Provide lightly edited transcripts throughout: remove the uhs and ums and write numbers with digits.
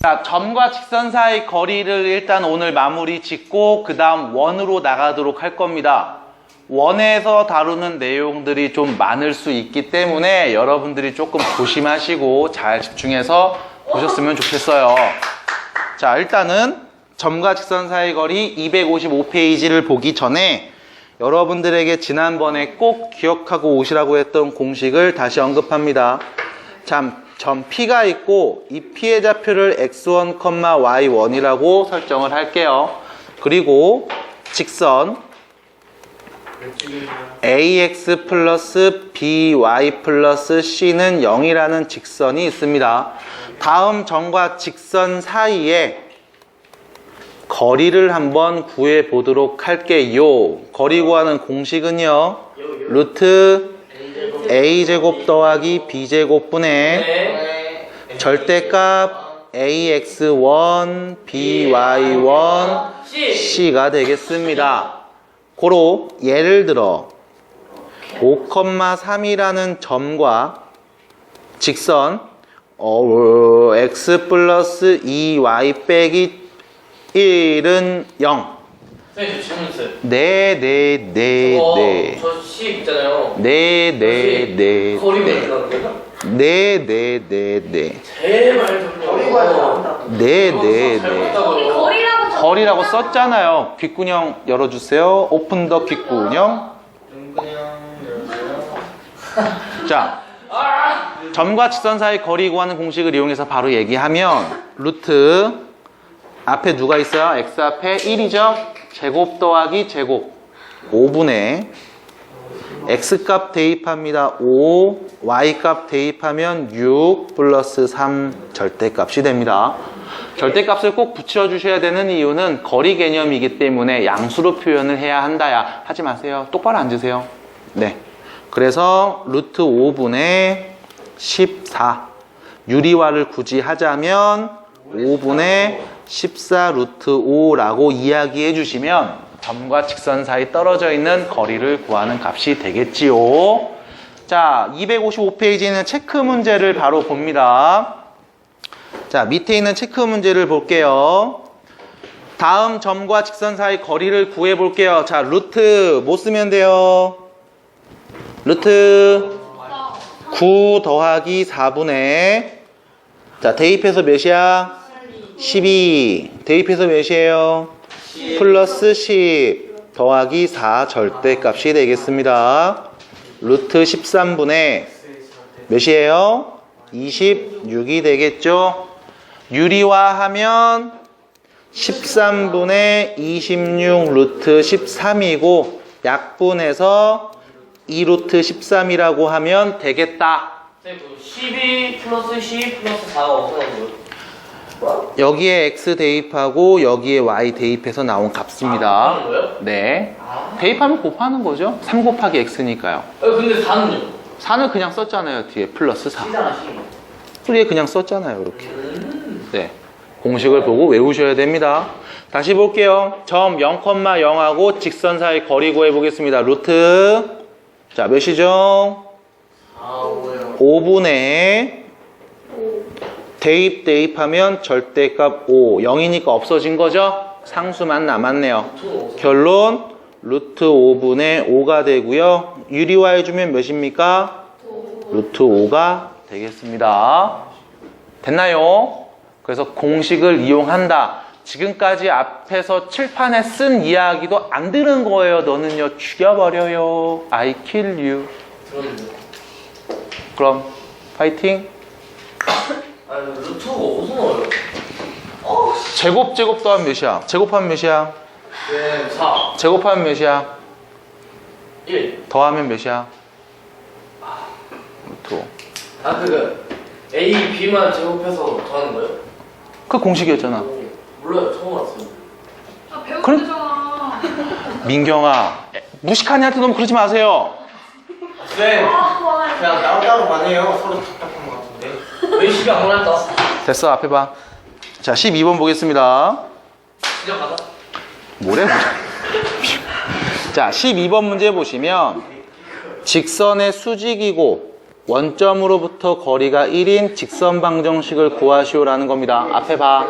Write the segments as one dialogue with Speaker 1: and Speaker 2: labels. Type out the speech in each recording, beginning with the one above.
Speaker 1: 자, 점과 직선 사이 거리를 일단 오늘 마무리 짓고 그 다음 원으로 나가도록 할 겁니다. 원에서 다루는 내용들이 좀 많을 수 있기 때문에 여러분들이 조금 조심하시고 잘 집중해서 보셨으면 좋겠어요. 자, 일단은 점과 직선 사이 거리 255페이지를 보기 전에 여러분들에게 지난번에 꼭 기억하고 오시라고 했던 공식을 다시 언급합니다. 참, 점 P가 있고 이 P의 좌표를 x1, y1이라고 설정을 할게요. 그리고 직선 ax 플러스 by 플러스 c는 0이라는 직선이 있습니다. 다음 점과 직선 사이에 거리를 한번 구해 보도록 할게요. 거리 구하는 공식은요, 루트 a제곱 더하기 b제곱분의 절대값 ax1, by1, c가 되겠습니다. 고로 예를 들어 5,3이라는 점과 직선 x 플러스 2y 빼기 1은 0.
Speaker 2: 선생님, 저 질문 있어요.
Speaker 1: 네.
Speaker 2: 저 시 있잖아요.
Speaker 1: 네.
Speaker 2: 거리가 있다는 거예요?
Speaker 1: 네.
Speaker 2: 제발 좀. 거리가 나온다.
Speaker 1: 네. 거리라고 썼잖아요. 귓구녕 열어주세요. 오픈 더 귓구녕. 자, 점과 직선 사이 거리 구하는 공식을 이용해서 바로 얘기하면 루트 앞에 누가 있어요? x 앞에 1이죠? 제곱 더하기 제곱 5분의 x값 대입합니다. 5, y값 대입하면 6 플러스 3 절대값이 됩니다. 절대값을 꼭 붙여주셔야 되는 이유는 거리 개념이기 때문에 양수로 표현을 해야 한다야. 하지 마세요. 똑바로 앉으세요. 네. 그래서 루트 5분의 14 유리화를 굳이 하자면 5분의 14 루트 5라고 이야기해 주시면 점과 직선 사이 떨어져 있는 거리를 구하는 값이 되겠지요. 자, 255페이지는 체크 문제를 바로 봅니다. 자, 밑에 있는 체크 문제를 볼게요. 다음 점과 직선 사이 거리를 구해 볼게요. 자, 루트 뭐 쓰면 돼요? 루트 9 더하기 4분의 자, 대입해서 몇이야? 12 대입해서 몇이에요? 플러스 10 더하기 4 절대값이 되겠습니다. 루트 13분의 몇이에요? 26이 되겠죠? 유리화하면 13분의 26 루트 13이고 약분해서 2 루트 13이라고 하면 되겠다.
Speaker 2: 12 플러스 10 플러스 4가 어떻게 나온 거예요?
Speaker 1: 여기에 x 대입하고 여기에 y 대입해서 나온 값입니다.
Speaker 2: 곱하는 거예요?
Speaker 1: 네. 대입하면 곱하는 거죠. 3 곱하기 x니까요.
Speaker 2: 근데 4는요?
Speaker 1: 4는 그냥 썼잖아요. 뒤에 플러스 4. 뒤에 그냥 썼잖아요. 이렇게. 네. 공식을 보고 외우셔야 됩니다. 다시 볼게요. 점 0,0하고 직선 사이 거리 구해 보겠습니다. 루트 자, 몇이죠? 5분의 대입하면 절대값 5 0이니까 없어진 거죠? 상수만 남았네요. 결론 루트 5분의 5가 되고요. 유리화해주면 몇입니까? 루트 5가 되겠습니다. 됐나요? 그래서 공식을 이용한다. 지금까지 앞에서 칠판에 쓴 이야기도 안 들은 거예요. 너는요 죽여버려요. I kill you. 그럼 파이팅.
Speaker 2: 루트가 어디서 나와요?
Speaker 1: 제곱 더하면 몇이야? 제곱하면 몇이야?
Speaker 2: 네, 4
Speaker 1: 제곱하면 몇이야?
Speaker 2: 1
Speaker 1: 더하면 몇이야? 루트 5.
Speaker 2: A, B만 제곱해서 더하는 거예요?
Speaker 1: 그 공식이었잖아.
Speaker 2: 몰라요. 처음 왔어요.
Speaker 3: 배우잖아.
Speaker 1: 민경아, 무식한 애한테 너무 그러지 마세요.
Speaker 2: 쌤! 그냥 따로따로 많네요. 서로 답답한 것 같은데. 왜 시비 안 걸렸다?
Speaker 1: 됐어, 앞에 봐. 자, 12번 보겠습니다.
Speaker 2: 그냥 가자.
Speaker 1: 뭐래? 자, 12번 문제 보시면 직선의 수직이고 원점으로부터 거리가 1인 직선 방정식을 구하시오라는 겁니다. 앞에 봐.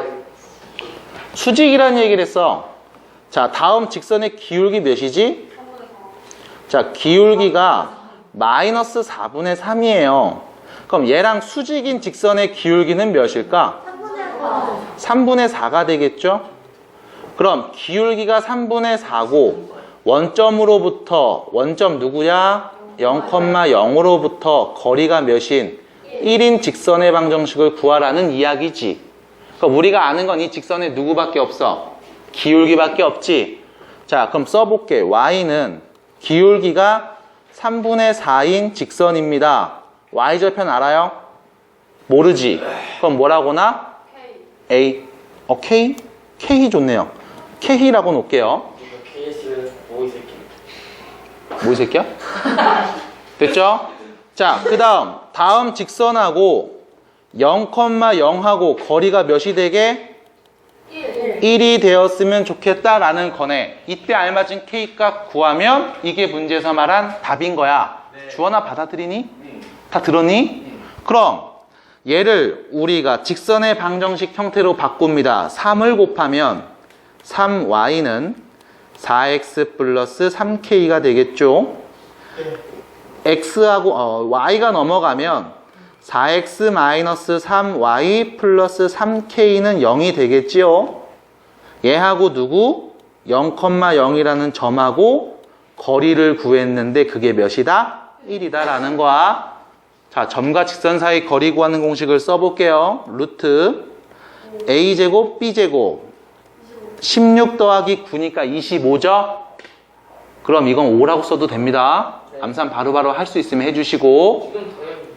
Speaker 1: 수직이라는 얘기를 했어. 자, 다음 직선의 기울기 몇이지? 자, 기울기가 마이너스 4분의 3이에요. 그럼 얘랑 수직인 직선의 기울기는 몇일까? 3분의 4가 되겠죠? 그럼 기울기가 3분의 4고 원점으로부터 원점 누구야? 0,0으로부터 거리가 몇인? 1인 직선의 방정식을 구하라는 이야기지. 그럼 우리가 아는 건 이 직선에 누구밖에 없어? 기울기밖에 없지. 자, 그럼 써볼게. y는 기울기가 3분의 4인 직선입니다. y절편 알아요? 모르지? 그럼 뭐라고나? A. K? K 좋네요. K라고 놓을게요.
Speaker 2: KS는 뭐이 새끼.
Speaker 1: 뭐 이 새끼야? 됐죠? 자, 그 다음 직선하고 0,0하고 거리가 몇이 되게? 1이 되었으면 좋겠다라는 거네. 이때 알맞은 K값 구하면 이게 문제에서 말한 답인 거야.
Speaker 2: 네.
Speaker 1: 주원아 받아들이니? 다 들었니? 그럼 얘를 우리가 직선의 방정식 형태로 바꿉니다. 3을 곱하면 3y는 4x 플러스 3k가 되겠죠. x하고 y가 넘어가면 4x 마이너스 3y 플러스 3k는 0이 되겠지요. 얘하고 누구? 0,0이라는 점하고 거리를 구했는데 그게 몇이다? 1이다 라는 거야. 자, 점과 직선 사이 거리 구하는 공식을 써볼게요. 루트 a제곱 b제곱 16 더하기 9니까 25죠? 그럼 이건 5라고 써도 됩니다. 암산 바로바로 할 수 있으면 해주시고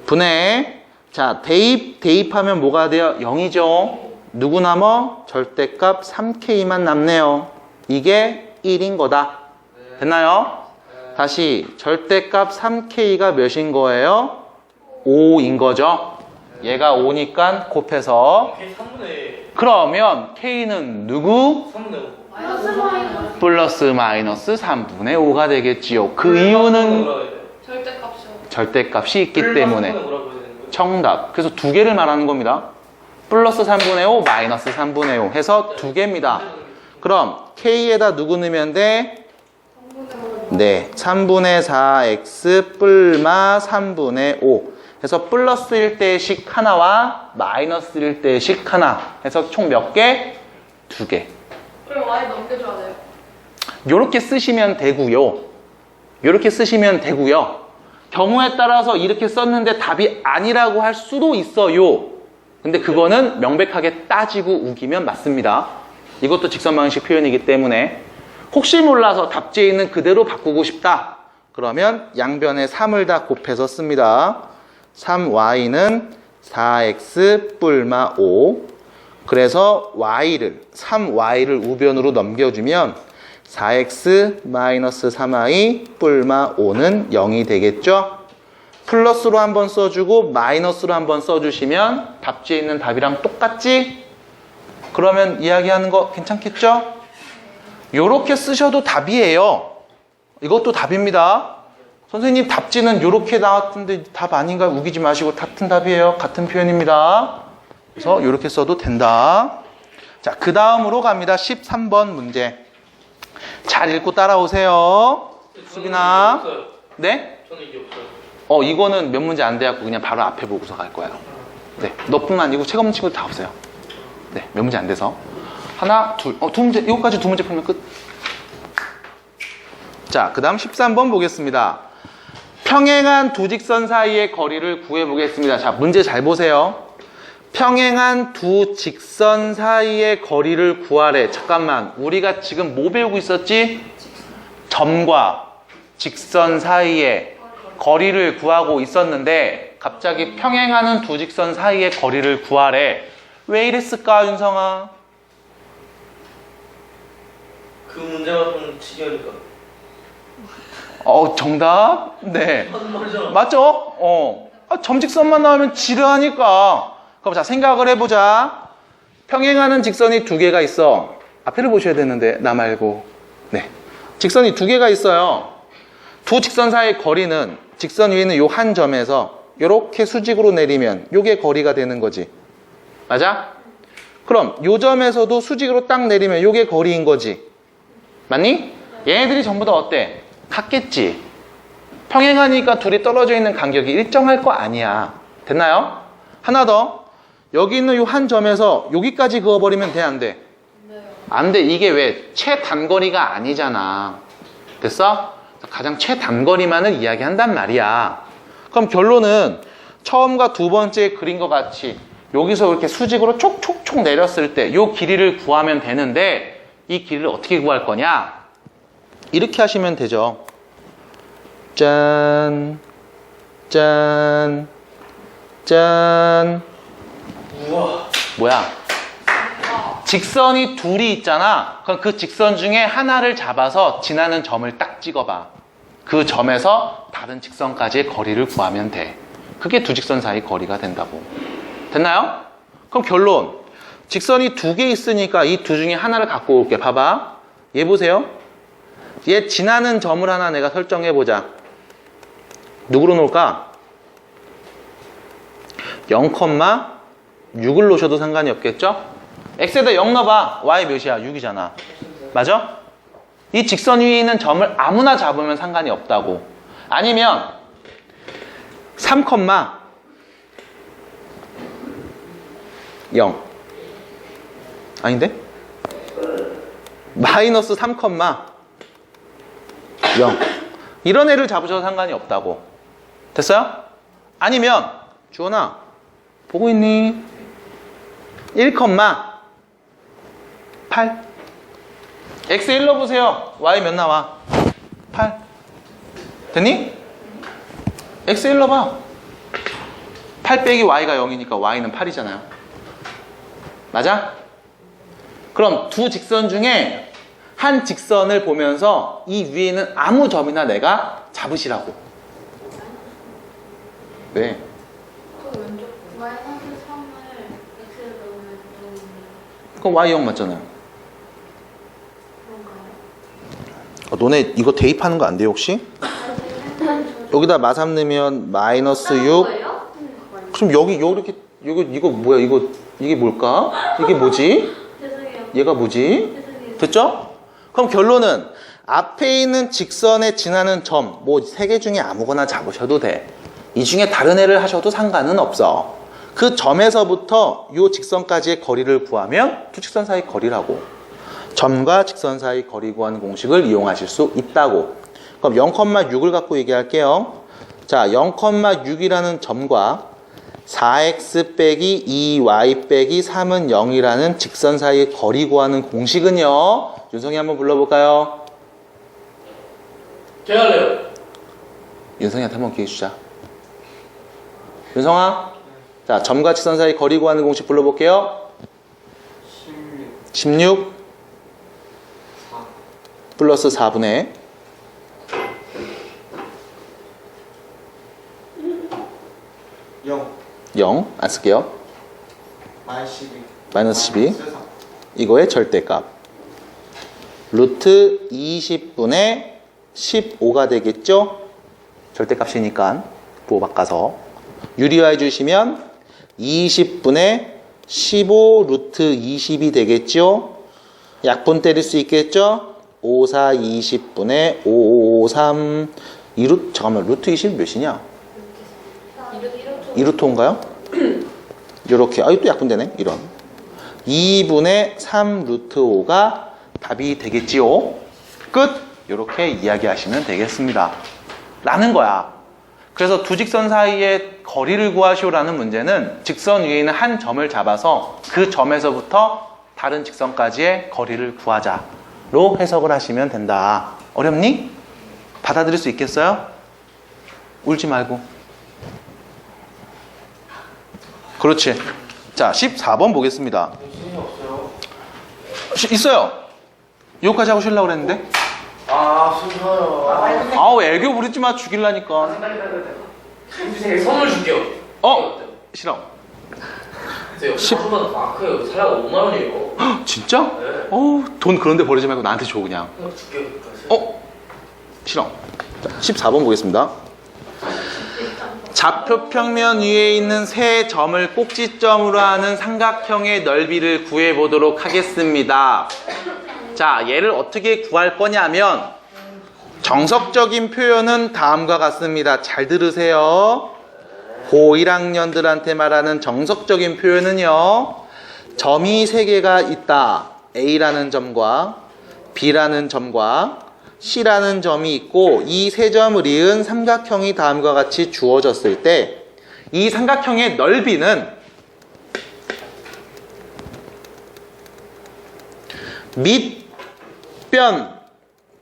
Speaker 1: 분해. 자, 대입하면 뭐가 돼요? 0이죠. 누구 남어? 절대값 3K만 남네요. 이게 1인 거다. 됐나요? 다시 절대값 3K가 몇인 거예요? 5인 거죠. 얘가 5니까 곱해서
Speaker 2: K 3분의
Speaker 1: 그러면 K는 누구?
Speaker 2: 3분의 5.
Speaker 1: 플러스 마이너스 3분의 5가 되겠지요. 그 이유는
Speaker 3: 절대값이요.
Speaker 1: 절대값이 있기 때문에.
Speaker 2: 뭐라고 해야 되는 거예요?
Speaker 1: 정답. 그래서 두 개를 말하는 겁니다. 플러스 3분의 5, 마이너스 3분의 5 해서 두 개입니다. 그럼 K에다 누구 넣으면 돼? 네, 3분의 4x 뿔마 3분의 5 해서 플러스일 때식 하나와 마이너스일 때식 하나 해서 총 몇 개? 두 개.
Speaker 3: 그럼 Y 넘겨줘야 돼요.
Speaker 1: 요렇게 쓰시면 되고요. 요렇게 쓰시면 되고요. 경우에 따라서 이렇게 썼는데 답이 아니라고 할 수도 있어요. 근데 그거는 명백하게 따지고 우기면 맞습니다. 이것도 직선 방식 표현이기 때문에 혹시 몰라서 답지에 있는 그대로 바꾸고 싶다. 그러면 양변에 3을 다 곱해서 씁니다. 3y는 4x 뿔마 5. 그래서3y를 우변으로 넘겨주면 4x 마이너스 3y 뿔마 5는 0이 되겠죠? 플러스로 한번 써주고 마이너스로 한번 써주시면 답지에 있는 답이랑 똑같지? 그러면 이야기하는 거 괜찮겠죠? 요렇게 쓰셔도 답이에요. 이것도 답입니다. 선생님 답지는 요렇게 나왔던데 답 아닌가 우기지 마시고 같은 답이에요. 같은 표현입니다. 그래서 요렇게 써도 된다. 자, 그 다음으로 갑니다. 13번 문제. 잘 읽고 따라오세요. 수빈아. 네?
Speaker 2: 저는 이게 없어요.
Speaker 1: 이거는 몇 문제 안 돼갖고 그냥 바로 앞에 보고서 갈 거예요. 네, 너뿐만 아니고 책 없는 친구들 다 없어요. 네, 몇 문제 안 돼서. 하나, 둘, 두 문제, 이거까지 두 문제 풀면 끝. 자, 그 다음 13번 보겠습니다. 평행한 두 직선 사이의 거리를 구해보겠습니다. 자, 문제 잘 보세요. 평행한 두 직선 사이의 거리를 구하래. 잠깐만, 우리가 지금 뭐 배우고 있었지? 점과 직선 사이의 거리를 구하고 있었는데 갑자기 평행하는 두 직선 사이의 거리를 구하래. 왜 이랬을까, 윤성아?
Speaker 2: 그 문제가 좀 치기하니까.
Speaker 1: 정답? 네.
Speaker 2: 하는 말이잖아.
Speaker 1: 맞죠? 점직선만 나오면 지루하니까. 그럼 자, 생각을 해보자. 평행하는 직선이 두 개가 있어. 앞에를 보셔야 되는데, 나 말고. 네. 직선이 두 개가 있어요. 두 직선 사이의 거리는 직선 위에 있는 요 한 점에서 요렇게 수직으로 내리면 요게 거리가 되는 거지. 맞아? 그럼 요 점에서도 수직으로 딱 내리면 요게 거리인 거지. 맞니? 얘네들이 전부 다 어때? 같겠지. 평행하니까 둘이 떨어져 있는 간격이 일정할 거 아니야. 됐나요? 하나 더. 여기 있는 요 한 점에서 여기까지 그어버리면 돼, 안 돼? 안 돼. 이게 왜? 최단거리가 아니잖아. 됐어? 가장 최단거리만을 이야기한단 말이야. 그럼 결론은 처음과 두 번째 그린 것 같이 여기서 이렇게 수직으로 촉촉촉 내렸을 때 요 길이를 구하면 되는데 이 길이를 어떻게 구할 거냐? 이렇게 하시면 되죠. 짠, 짠, 짠.
Speaker 2: 우와.
Speaker 1: 뭐야? 직선이 둘이 있잖아. 그럼 그 직선 중에 하나를 잡아서 지나는 점을 딱 찍어봐. 그 점에서 다른 직선까지의 거리를 구하면 돼. 그게 두 직선 사이 거리가 된다고. 됐나요? 그럼 결론. 직선이 두 개 있으니까 이 두 중에 하나를 갖고 올게. 봐봐. 얘 보세요. 얘 지나는 점을 하나 내가 설정해보자. 누구로 놓을까? 0,6을 놓으셔도 상관이 없겠죠? x에다 0 넣어봐. y 몇이야? 6이잖아. 맞아? 이 직선 위에 있는 점을 아무나 잡으면 상관이 없다고. 아니면 3, (0) 아닌데? 마이너스 3, (0) 이런 애를 잡으셔도 상관이 없다고. 됐어요? 아니면 주원아 보고 있니? 1,8 x 1 넣어보세요. y 몇 나와? 8 됐니? x 1 넣어봐. 8 빼기 y가 0이니까 y는 8이잖아요. 맞아? 그럼 두 직선 중에 한 직선을 보면서 이 위에 있는 아무 점이나 내가 잡으시라고. 왜?
Speaker 3: 마이너스 3을 x에 넣으면
Speaker 1: 그럼 y 0 맞잖아요.
Speaker 3: 그런가요?
Speaker 1: 너네 이거 대입하는 거 안 돼요 혹시? 여기다 마삼 넣으면 마이너스 6. 그럼 여기 이렇게 이거 뭐야? 이게 뭘까? 이게 뭐지?
Speaker 3: 죄송해요.
Speaker 1: 얘가 뭐지?
Speaker 3: 죄송해요.
Speaker 1: 됐죠? 그럼 결론은 앞에 있는 직선에 지나는 점 뭐 세 개 중에 아무거나 잡으셔도 돼. 이 중에 다른 애를 하셔도 상관은 없어. 그 점에서부터 이 직선까지의 거리를 구하면 두 직선 사이 거리라고. 점과 직선 사이 거리 구하는 공식을 이용하실 수 있다고. 그럼 0,6을 갖고 얘기할게요. 자, 0,6이라는 점과 4x 빼기 2y 빼기 3은 0이라는 직선 사이의 거리 구하는 공식은요. 윤성이 한번 불러볼까요?
Speaker 2: 제가 할래요.
Speaker 1: 윤성이한테 한번 기회 주자. 윤성아, 자, 점과 직선 사이 거리 구하는 공식 불러볼게요. 16
Speaker 2: 4
Speaker 1: 플러스 4분의
Speaker 2: 0
Speaker 1: 0 안 쓸게요.
Speaker 2: 마이너스 12
Speaker 1: 마이너스 12 이거의 절대값 루트 20분의 15가 되겠죠? 절대값이니까 부호 바꿔서 유리화해 주시면 20분의 15 루트 20이 되겠죠? 약분 때릴 수 있겠죠? 5, 4, 20분의 5, 5, 3 2루트, 잠깐만 루트 20이 몇이냐? 2루트인가요? 요렇게, 아, 이거 또 약분되네. 이런 2분의 3 루트 5가 답이 되겠지요. 끝! 요렇게 이야기하시면 되겠습니다. 라는 거야. 그래서 두 직선 사이의 거리를 구하시오라는 문제는 직선 위에 있는 한 점을 잡아서 그 점에서부터 다른 직선까지의 거리를 구하자로 해석을 하시면 된다. 어렵니? 받아들일 수 있겠어요? 울지 말고. 그렇지. 자, 14번 보겠습니다.
Speaker 2: 신이 없어요.
Speaker 1: 있어요. 여기까지 하고 쉬려고 그랬는데.
Speaker 2: 아, 싫어요.
Speaker 1: 아우, 애교 부리지 마. 죽일라니까.
Speaker 2: 주세요. 선물 줄게요.
Speaker 1: 싫어.
Speaker 2: 근데 10분 마크예요. 살라가 5만 원이에요.
Speaker 1: 진짜?
Speaker 2: 네.
Speaker 1: 돈 그런데 버리지 말고 나한테 줘 그냥.
Speaker 2: 이거 줄게요.
Speaker 1: 싫어. 자, 14번 보겠습니다. 좌표 평면 위에 있는 세 점을 꼭지점으로 하는 삼각형의 넓이를 구해보도록 하겠습니다. 자, 얘를 어떻게 구할 거냐면 정석적인 표현은 다음과 같습니다. 잘 들으세요. 고 1학년들한테 말하는 정석적인 표현은요. 점이 3개가 있다. A라는 점과 B라는 점과 C라는 점이 있고 이 세 점을 이은 삼각형이 다음과 같이 주어졌을 때 이 삼각형의 넓이는 밑변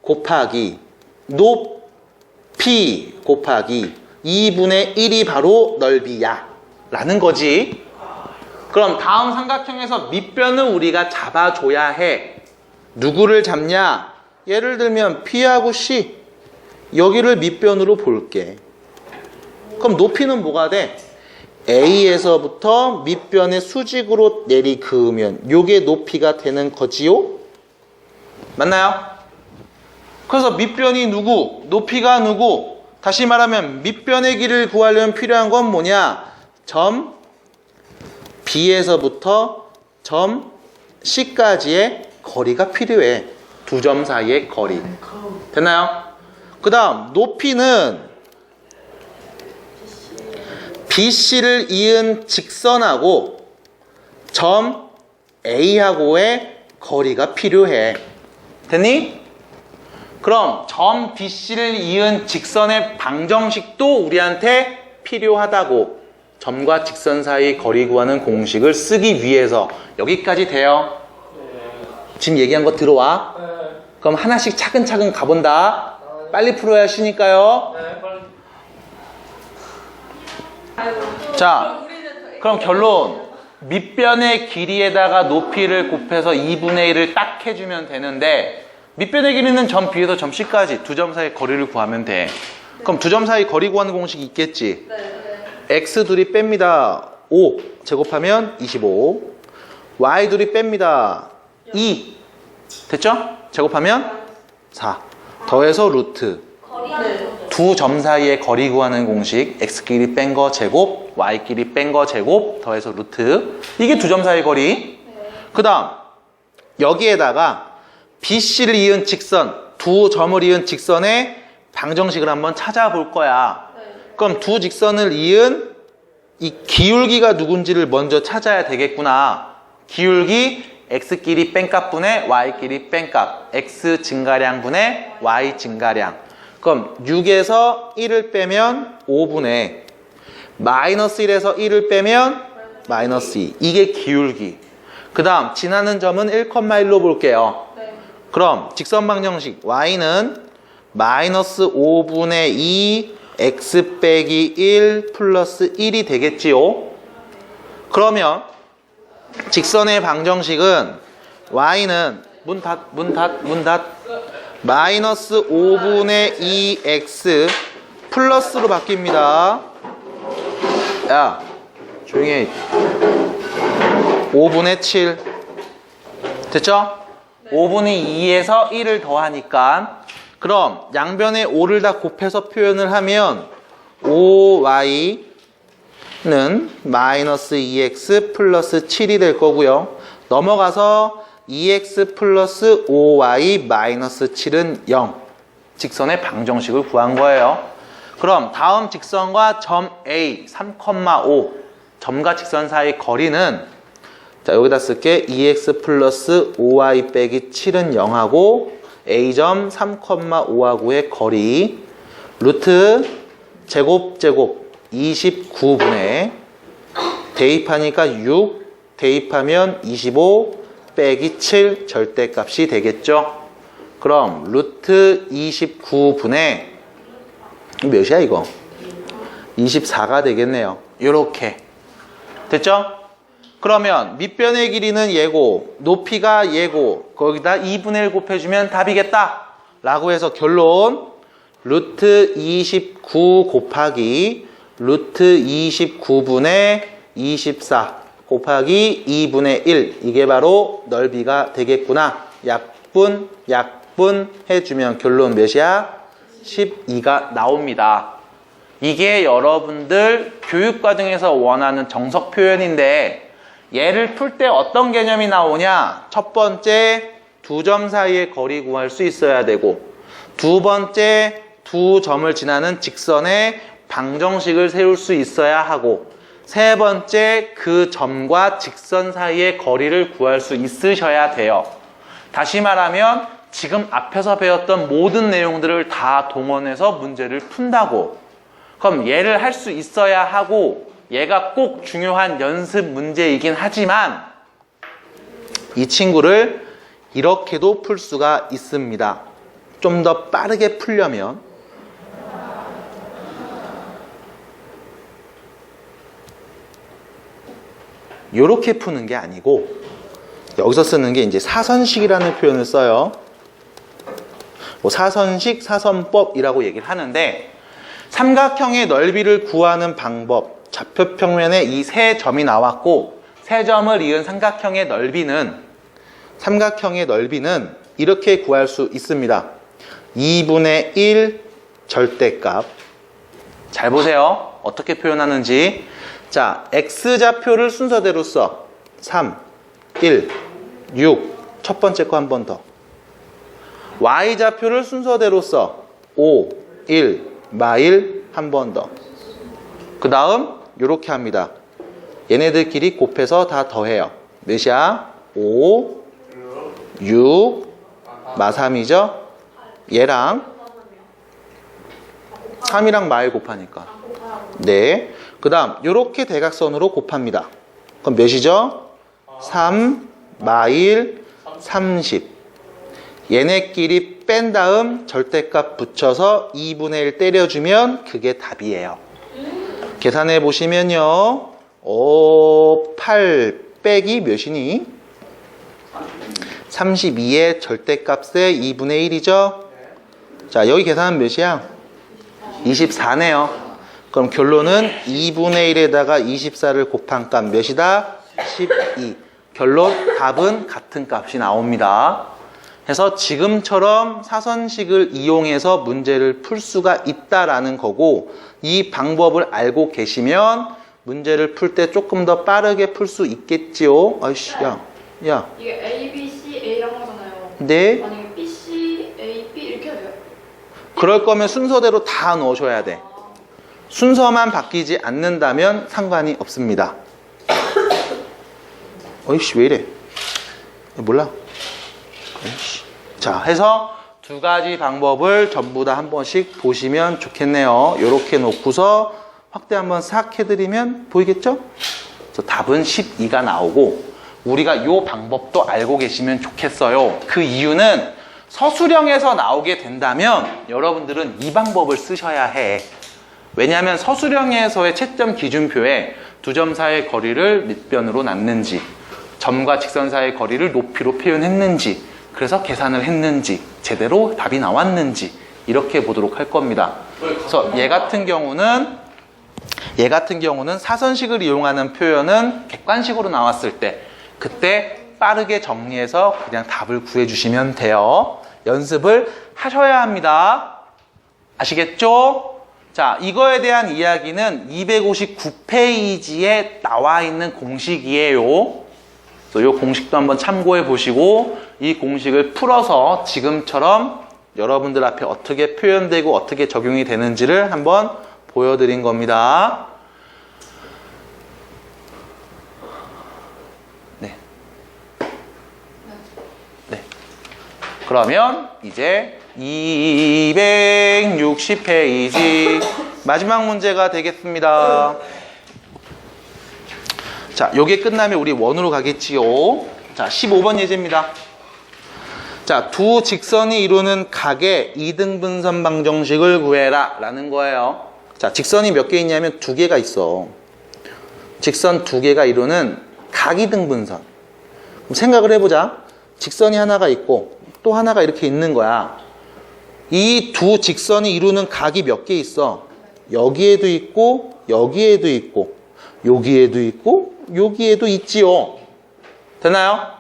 Speaker 1: 곱하기 높이 곱하기 2분의 1이 바로 넓이야 라는 거지. 그럼 다음 삼각형에서 밑변을 우리가 잡아줘야 해. 누구를 잡냐? 예를 들면 B하고 C 여기를 밑변으로 볼게. 그럼 높이는 뭐가 돼? A에서부터 밑변의 수직으로 내리 그으면 요게 높이가 되는 거지요? 맞나요? 그래서 밑변이 누구? 높이가 누구? 다시 말하면 밑변의 길이를 구하려면 필요한 건 뭐냐? 점 B에서부터 점 C까지의 거리가 필요해. 두 점 사이의 거리. 됐나요? 그 다음 높이는 BC를 이은 직선하고 점 A하고의 거리가 필요해. 됐니? 그럼 점 BC를 이은 직선의 방정식도 우리한테 필요하다고. 점과 직선 사이 거리 구하는 공식을 쓰기 위해서. 여기까지 돼요? 지금 얘기한 거 들어와? 그럼 하나씩 차근차근 가본다. 빨리 풀어야 하시니까요. 자, 그럼 결론. 밑변의 길이에다가 높이를 곱해서 2분의 1을 딱 해주면 되는데 밑변의 길이는 점 B에서 점 C까지 두 점 사이 거리를 구하면 돼. 그럼 두 점 사이 거리 구하는 공식이 있겠지? X 둘이 뺍니다. 5 제곱하면 25. Y 둘이 뺍니다. 2 됐죠? 제곱하면 4 더해서 루트. 두 점 사이의 거리 구하는 공식. X끼리 뺀 거 제곱 Y끼리 뺀 거 제곱 더해서 루트. 이게 두 점 사이의 거리. 그 다음 여기에다가 BC를 이은 직선 두 점을 이은 직선의 방정식을 한번 찾아볼 거야. 그럼 두 직선을 이은 이 기울기가 누군지를 먼저 찾아야 되겠구나. 기울기 X끼리 뺀값분의 Y끼리 뺀값. X 증가량 분의 Y 증가량. 그럼 6에서 1을 빼면 5분의 마이너스 1에서 1을 빼면 마이너스 2. 이게 기울기. 그 다음 지나는 점은 1,1로 볼게요. 그럼 직선 방정식 Y는 마이너스 5분의 2 X 빼기 1 플러스 1이 되겠지요. 그러면 직선의 방정식은 Y는 문 닫 마이너스 5분의 2X 플러스로 바뀝니다. 야 조용히 해. 5분의 7 됐죠? 5분의 2에서 1을 더하니까 그럼 양변에 5를 다 곱해서 표현을 하면 5y는 마이너스 2x 플러스 7이 될 거고요. 넘어가서 2x 플러스 5y 마이너스 7은 0. 직선의 방정식을 구한 거예요. 그럼 다음 직선과 점 A 3,5 점과 직선 사이 거리는 자 여기다 쓸게. 2x 플러스 5y 빼기 7은 0하고 A점 3,5하고의 거리 루트 제곱 29분의 대입하니까 6 대입하면 25 빼기 7 절대값이 되겠죠. 그럼 루트 29분의 몇이야 이거? 24가 되겠네요. 요렇게 됐죠? 그러면 밑변의 길이는 얘고 높이가 얘고 거기다 2분의 1 곱해주면 답이겠다 라고 해서 결론 루트 29 곱하기 루트 29분의 24 곱하기 2분의 1 이게 바로 넓이가 되겠구나. 약분 해주면 결론 몇이야? 12가 나옵니다. 이게 여러분들 교육과정에서 원하는 정석 표현인데 얘를 풀 때 어떤 개념이 나오냐? 첫 번째, 두 점 사이의 거리 구할 수 있어야 되고, 두 번째, 두 점을 지나는 직선에 방정식을 세울 수 있어야 하고, 세 번째, 그 점과 직선 사이의 거리를 구할 수 있으셔야 돼요. 다시 말하면 지금 앞에서 배웠던 모든 내용들을 다 동원해서 문제를 푼다고. 그럼 얘를 할 수 있어야 하고 얘가 꼭 중요한 연습 문제이긴 하지만 이 친구를 이렇게도 풀 수가 있습니다. 좀 더 빠르게 풀려면 이렇게 푸는 게 아니고 여기서 쓰는 게 이제 사선식이라는 표현을 써요. 뭐 사선식, 사선법이라고 얘기를 하는데 삼각형의 넓이를 구하는 방법, 좌표평면에 이 세 점이 나왔고 세 점을 이은 삼각형의 넓이는 이렇게 구할 수 있습니다. 2분의 1 절대값. 잘 보세요. 어떻게 표현하는지. 자, X좌표를 순서대로 써. 3, 1, 6. 첫 번째 거 한 번 더. Y좌표를 순서대로 써. 5, 1, 마일 한 번 더. 그 다음 이렇게 합니다. 얘네들끼리 곱해서 다 더해요. 몇이야? 5, 6, 마3이죠? 얘랑 3이랑 마일 곱하니까. 네. 그 다음 이렇게 대각선으로 곱합니다. 그럼 몇이죠? 3, 마일, 30. 얘네끼리 뺀 다음 절대값 붙여서 2분의 1 때려주면 그게 답이에요. 계산해 보시면요. 8 빼기 몇이니? 32의 절대값의 2분의 1이죠? 자, 여기 계산은 몇이야? 24네요. 그럼 결론은 2분의 1에다가 24를 곱한 값 몇이다? 12. 결론 답은 같은 값이 나옵니다. 그래서 지금처럼 사선식을 이용해서 문제를 풀 수가 있다라는 거고, 이 방법을 알고 계시면 문제를 풀 때 조금 더 빠르게 풀 수 있겠지요. 아이씨, 야.
Speaker 3: 이게 A, B, C, A란 거잖아요.
Speaker 1: 네.
Speaker 3: 만약에 B, C, A, B 이렇게 해야 돼요?
Speaker 1: 그럴 거면 순서대로 다 넣으셔야 돼. 순서만 바뀌지 않는다면 상관이 없습니다. 어이씨, 왜 이래? 몰라. 자, 해서 두 가지 방법을 전부 다 한 번씩 보시면 좋겠네요. 이렇게 놓고서 확대 한번 싹 해드리면 보이겠죠? 그래서 답은 12가 나오고, 우리가 이 방법도 알고 계시면 좋겠어요. 그 이유는 서술형에서 나오게 된다면 여러분들은 이 방법을 쓰셔야 해. 왜냐하면 서술형에서의 채점 기준표에 두 점 사이의 거리를 밑변으로 놨는지, 점과 직선 사이의 거리를 높이로 표현했는지, 그래서 계산을 했는지, 제대로 답이 나왔는지 이렇게 보도록 할 겁니다. 그래서 얘 같은 경우는 사선식을 이용하는 표현은 객관식으로 나왔을 때 그때 빠르게 정리해서 그냥 답을 구해주시면 돼요. 연습을 하셔야 합니다. 아시겠죠? 자, 이거에 대한 이야기는 259페이지에 나와 있는 공식이에요. 이 공식도 한번 참고해 보시고 이 공식을 풀어서 지금처럼 여러분들 앞에 어떻게 표현되고 어떻게 적용이 되는지를 한번 보여드린 겁니다. 네. 그러면 이제 260페이지 마지막 문제가 되겠습니다. 자, 요게 끝나면 우리 원으로 가겠지요. 자, 15번 예제입니다. 자, 두 직선이 이루는 각의 이등분선 방정식을 구해라 라는 거예요. 자, 직선이 몇 개 있냐면 두 개가 있어. 직선 두 개가 이루는 각이등분선. 그럼 생각을 해보자. 직선이 하나가 있고 또 하나가 이렇게 있는 거야. 이 두 직선이 이루는 각이 몇 개 있어? 여기에도 있고 여기에도 있고 여기에도 있고 여기에도 있지요. 됐나요?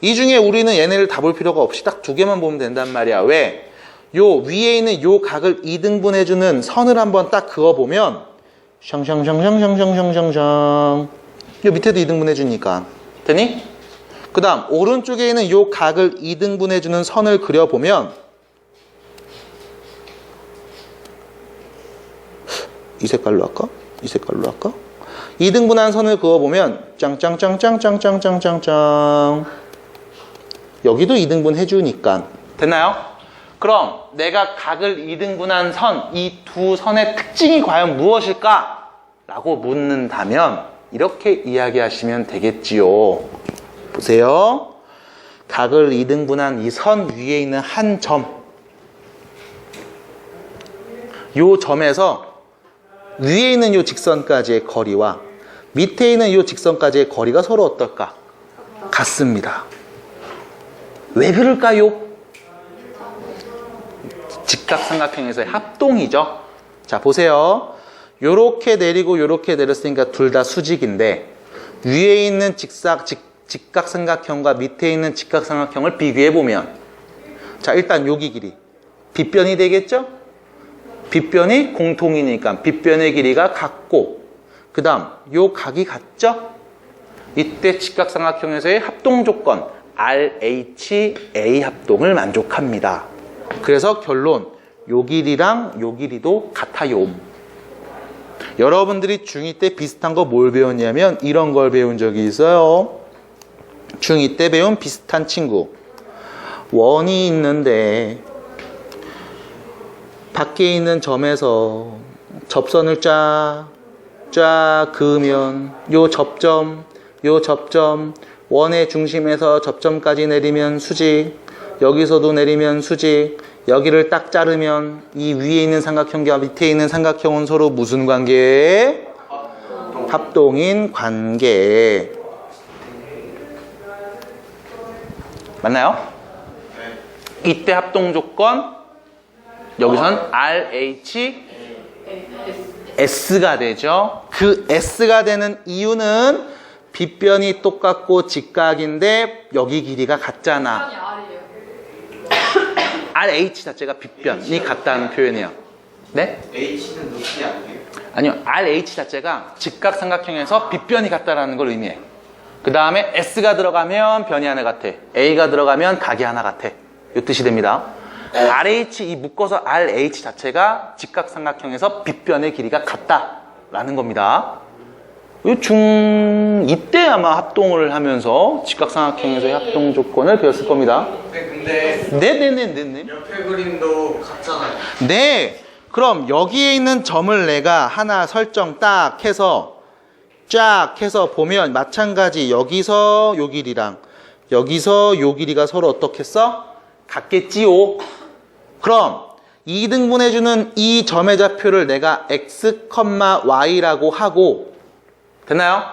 Speaker 1: 이 중에 우리는 얘네를 다 볼 필요가 없이 딱 두 개만 보면 된단 말이야. 왜? 요 위에 있는 요 각을 2등분해주는 선을 한번 딱 그어보면 샹샹샹샹샹샹샹샹 요 밑에도 2등분해주니까 되니? 그 다음 오른쪽에 있는 요 각을 2등분해주는 선을 그려보면 이 색깔로 할까? 이 색깔로 할까? 2등분한 선을 그어보면 짱짱짱짱짱짱짱짱짱 여기도 2등분 해주니까 됐나요? 그럼 내가 각을 2등분한 선, 이 두 선의 특징이 과연 무엇일까? 라고 묻는다면 이렇게 이야기하시면 되겠지요. 보세요. 각을 2등분한 이 선 위에 있는 한 점. 요 점에서 위에 있는 요 직선까지의 거리와 밑에 있는 요 직선까지의 거리가 서로 어떨까? 같습니다. 왜 그럴까요? 직각삼각형에서의 합동이죠. 자, 보세요. 요렇게 내리고 요렇게 내렸으니까 둘 다 수직인데 위에 있는 직각삼각형과 밑에 있는 직각삼각형을 비교해보면 자, 일단 여기 길이 빗변이 되겠죠? 빗변이 공통이니까 빗변의 길이가 같고 그 다음 요 각이 같죠? 이때 직각삼각형에서의 합동조건 RHA 합동을 만족합니다. 그래서 결론 요 길이랑 요 길이도 같아요. 여러분들이 중2 때 비슷한 거 뭘 배웠냐면 이런 걸 배운 적이 있어요. 중2 때 배운 비슷한 친구. 원이 있는데 밖에 있는 점에서 접선을 쫙 그으면 요 접점 원의 중심에서 접점까지 내리면 수직, 여기서도 내리면 수직, 여기를 딱 자르면 이 위에 있는 삼각형과 밑에 있는 삼각형은 서로 무슨 관계? 합동인 관계. 맞나요? 이때 합동 조건 여기선 RHS가 되죠. 그 S가 되는 이유는 빗변이 똑같고 직각인데 여기 길이가 같잖아.
Speaker 3: R이에요.
Speaker 1: RH 자체가 빗변이 같다는 표현이에요. 네?
Speaker 2: H는 루트 아니에요?
Speaker 1: 아니요. RH 자체가 직각삼각형에서 빗변이 같다라는 걸 의미해. 그 다음에 S가 들어가면 변이 하나 같아. A가 들어가면 각이 하나 같아. 이 뜻이 됩니다. RH, 이 묶어서 RH 자체가 직각삼각형에서 빗변의 길이가 같다라는 겁니다. 중2 때 아마 합동을 하면서 직각삼각형에서의 합동 조건을 배웠을 겁니다.
Speaker 2: 근데
Speaker 1: 네네네네.
Speaker 2: 옆에 그림도 같잖아요.
Speaker 1: 네. 그럼 여기에 있는 점을 내가 하나 설정 딱 해서 쫙 해서 보면 마찬가지 여기서 요 길이랑 여기서 요 길이가 서로 어떻겠어? 같겠지요. 그럼 2등분해주는 이 점의 좌표를 내가 x, y라고 하고 됐나요?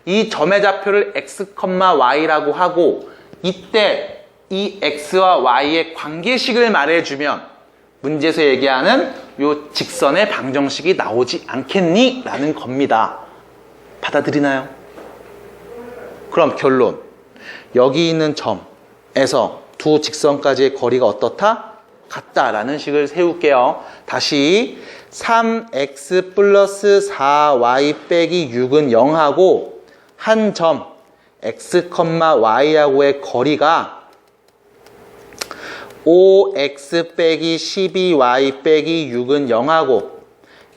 Speaker 1: 이 점의 좌표를 x, y라고 하고 이때 이 x와 y의 관계식을 말해주면 문제에서 얘기하는 요 직선의 방정식이 나오지 않겠니? 라는 겁니다. 받아들이나요? 그럼 결론. 여기 있는 점에서 두 직선까지의 거리가 어떻다? 같다라는 식을 세울게요. 다시 3x 플러스 4y 빼기 6은 0하고 한 점 x, y하고의 거리가 5x 빼기 12y 빼기 6은 0하고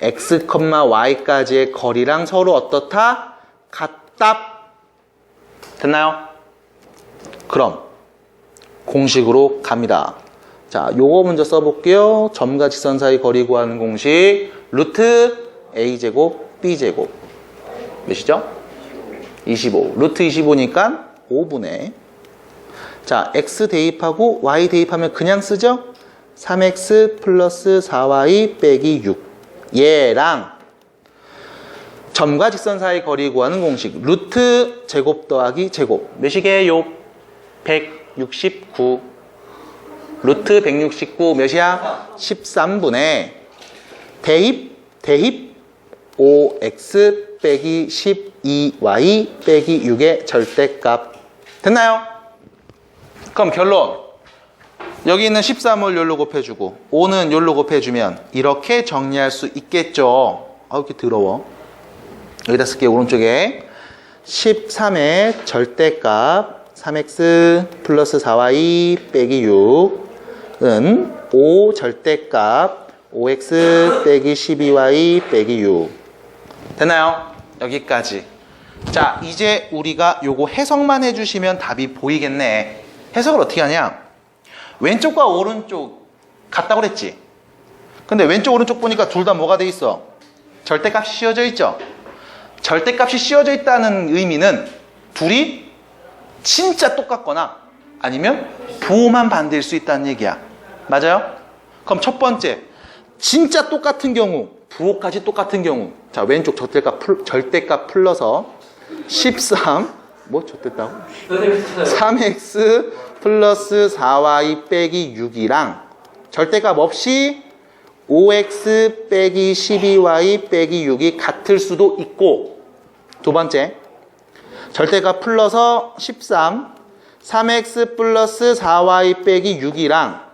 Speaker 1: x, y까지의 거리랑 서로 어떻다? 같다. 됐나요? 그럼 공식으로 갑니다. 자, 요거 먼저 써볼게요. 점과 직선 사이 거리 구하는 공식 루트 a제곱 b제곱 몇이죠? 25. 루트 25니까 5분의 자, x 대입하고 y 대입하면 그냥 쓰죠? 3x 플러스 4y 빼기 6 얘랑 점과 직선 사이 거리 구하는 공식 루트 제곱 더하기 제곱 몇이게요? 169 루트 169 몇이야? 13분의 대입 5x 빼기 12y 빼기 6의 절대값 됐나요? 그럼 결론 여기 있는 13을 요로 곱해주고 5는 요로 곱해주면 이렇게 정리할 수 있겠죠. 아, 이렇게 더러워. 여기다 쓸게요. 오른쪽에 13의 절대값 3x 플러스 4y 빼기 6은 5 절대값 5x 빼기 12y 빼기 6 됐나요? 여기까지. 자, 이제 우리가 요거 해석만 해주시면 답이 보이겠네. 해석을 어떻게 하냐? 왼쪽과 오른쪽 같다고 그랬지? 근데 왼쪽 오른쪽 보니까 둘 다 뭐가 돼 있어? 절대값이 씌워져 있죠? 절대값이 씌워져 있다는 의미는 둘이 진짜 똑같거나 아니면 부호만 반대일 수 있다는 얘기야. 맞아요? 그럼 첫 번째, 진짜 똑같은 경우, 부호까지 똑같은 경우. 자, 왼쪽 절대값 풀러서 13, 뭐 좆됐다고? 3x 플러스 4y 빼기 6이랑 절대값 없이 5x 빼기 12y 빼기 6이 같을 수도 있고, 두 번째, 절대값 풀러서 13, 3x 플러스 4y 빼기 6이랑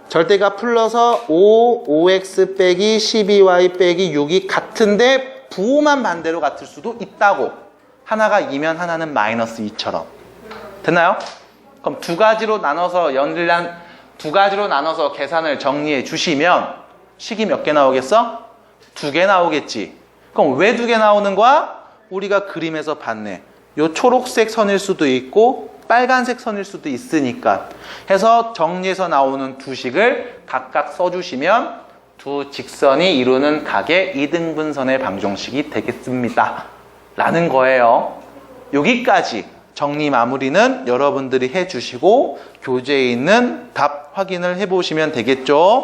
Speaker 1: 절대값 풀러서 5x 빼기 12y 빼기 6이 같은데 부호만 반대로 같을 수도 있다고. 하나가 2면 하나는 마이너스 2처럼. 됐나요? 그럼 두 가지로 나눠서 계산을 정리해 주시면 식이 몇 개 나오겠어? 2개 나오겠지. 그럼 왜 2개 나오는 거야? 우리가 그림에서 봤네. 요 초록색 선일 수도 있고 빨간색 선일 수도 있으니까 해서 정리해서 나오는 두 식을 각각 써주시면 두 직선이 이루는 각의 이등분선의 방정식이 되겠습니다. 라는 거예요. 여기까지 정리 마무리는 여러분들이 해주시고 교재에 있는 답 확인을 해보시면 되겠죠.